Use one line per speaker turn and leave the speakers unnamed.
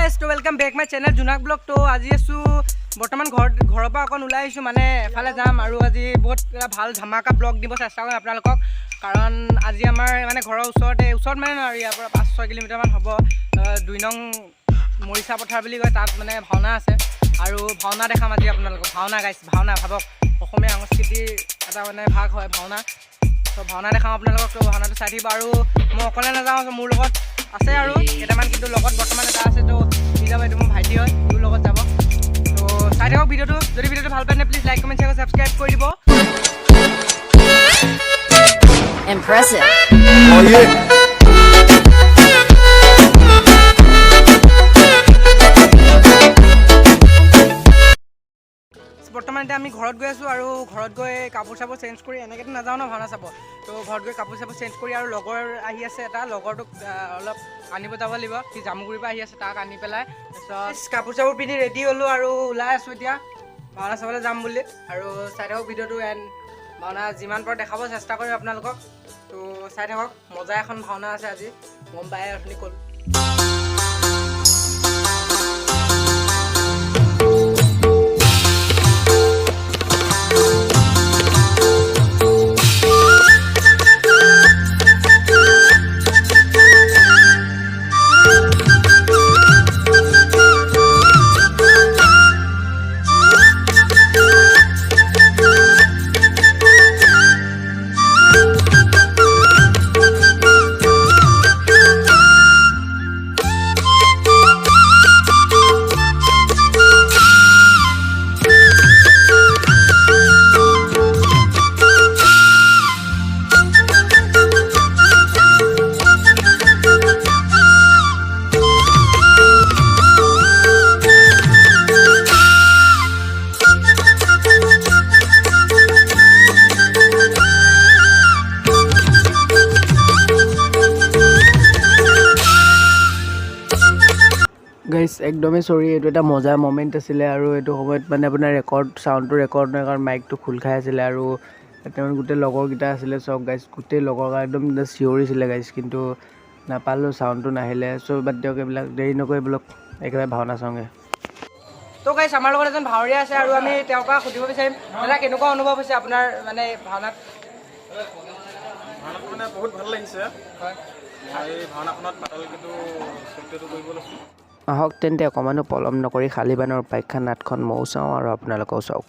Guys तो welcome back my channel जुनाक blog. तो आज आसो बर्तमान घर पर अकन ऊल् माने एफाले जाम और आज बहुत ভাল धमाका ब्लॉग দিব চেষ্টা কৰিম আপোনালোকক। कारण आज आमार माने घৰৰ ওচৰত মানে আৰু ইয়াৰ পৰা 5-6 কিলোমিটাৰ মান হ'ব 2 নং মৰিচা পথাৰ বুলি কয়, তাত মানে ভাওনা আছে আৰু ভাওনা দেখাম আজি আপোনালোকক। ভাওনা গাইছ, ভাওনা ভাবক অসমীয়া সংস্কৃতিৰ এটা মানে ভাগ হয় ভাওনা। তো ভাওনা দেখাম আপোনালোকক। তো ভাওনাটো চাই থাকিব আৰু মই অকলে নাযাওঁ, মোৰ লগত আছে আৰু কেইটামান, কিন্তু লগত বৰ্তমান এটা আছে। তো সি যাব, এইটো মোৰ ভাইটি হয়, সিও লগত যাব। তো চাই থাকক ভিডিঅ'টো। যদি ভিডিঅ'টো ভাল পায় please like comment share subscribe কৰি দিব।
Impressive.
Oh yeah.
বৰ্তমান এতিয়া আমি ঘৰত গৈ আছোঁ আৰু ঘৰত গৈ কাপোৰ চাপোৰ চেঞ্জ কৰি এনেকৈতো নাযাওঁ ন ভাওনা চাব। তো ঘৰত গৈ কাপোৰ চাপোৰ চেঞ্জ কৰি আৰু লগৰ আহি আছে এটা, লগৰটোক অলপ আনিব যাব লাগিব। সি জামুগুৰিৰ পৰা আহি আছে, তাক আনি পেলাই তাৰপিছত কাপোৰ চাপোৰ পিন্ধি ৰেডি হ'লোঁ আৰু ওলাই আছোঁ এতিয়া ভাওনা চাবলৈ যাম বুলি। আৰু চাই থাকক ভিডিঅ'টো, এণ্ড ভাওনা যিমান পাৰোঁ দেখাব চেষ্টা কৰিম আপোনালোকক। তো চাই থাকক, মজা এখন ভাওনা আছে আজি, গম পায় আপুনি ক'ল। গাইছ একদমেই চৰি, এইটো এটা মজাৰ মমেণ্ট আছিলে আৰু এইটো সময়ত মানে আপোনাৰ চাউণ্ডটো ৰেকৰ্ড নহয়, কাৰণ মাইকটো খোল খাই আছিলে আৰু তেওঁ গোটেই লগৰকেইটা আছিলে চব গাইছ, গোটেই লগৰ একদম চিঞৰিছিলে গাইছ, কিন্তু নাপালোঁ, চাউণ্ডটো নাহিলে। চ' বাদ দিয়ক এইবিলাক, দেৰি নকৰি বোলক একেবাৰে ভাওনা চাওঁগৈ। তো গাইছ আমাৰ লগত এজন ভাৱৰীয়া আছে আৰু আমি তেওঁৰ পৰা সুধিব বিচাৰিম, দাদা কেনেকুৱা অনুভৱ হৈছে আপোনাৰ মানে ভাওনাত?
মানে বহুত ভাল লাগিছে। হয়, এই ভাওনাখনত পাতল কিন্তু চৰিত্ৰটো কৰিব লৈছোঁ।
আহক তেন্তে অকণমানো পলম নকৰি শালিবানৰ উপাখ্যান নাটখন ময়ো চাওঁ আৰু আপোনালোকেও চাওক।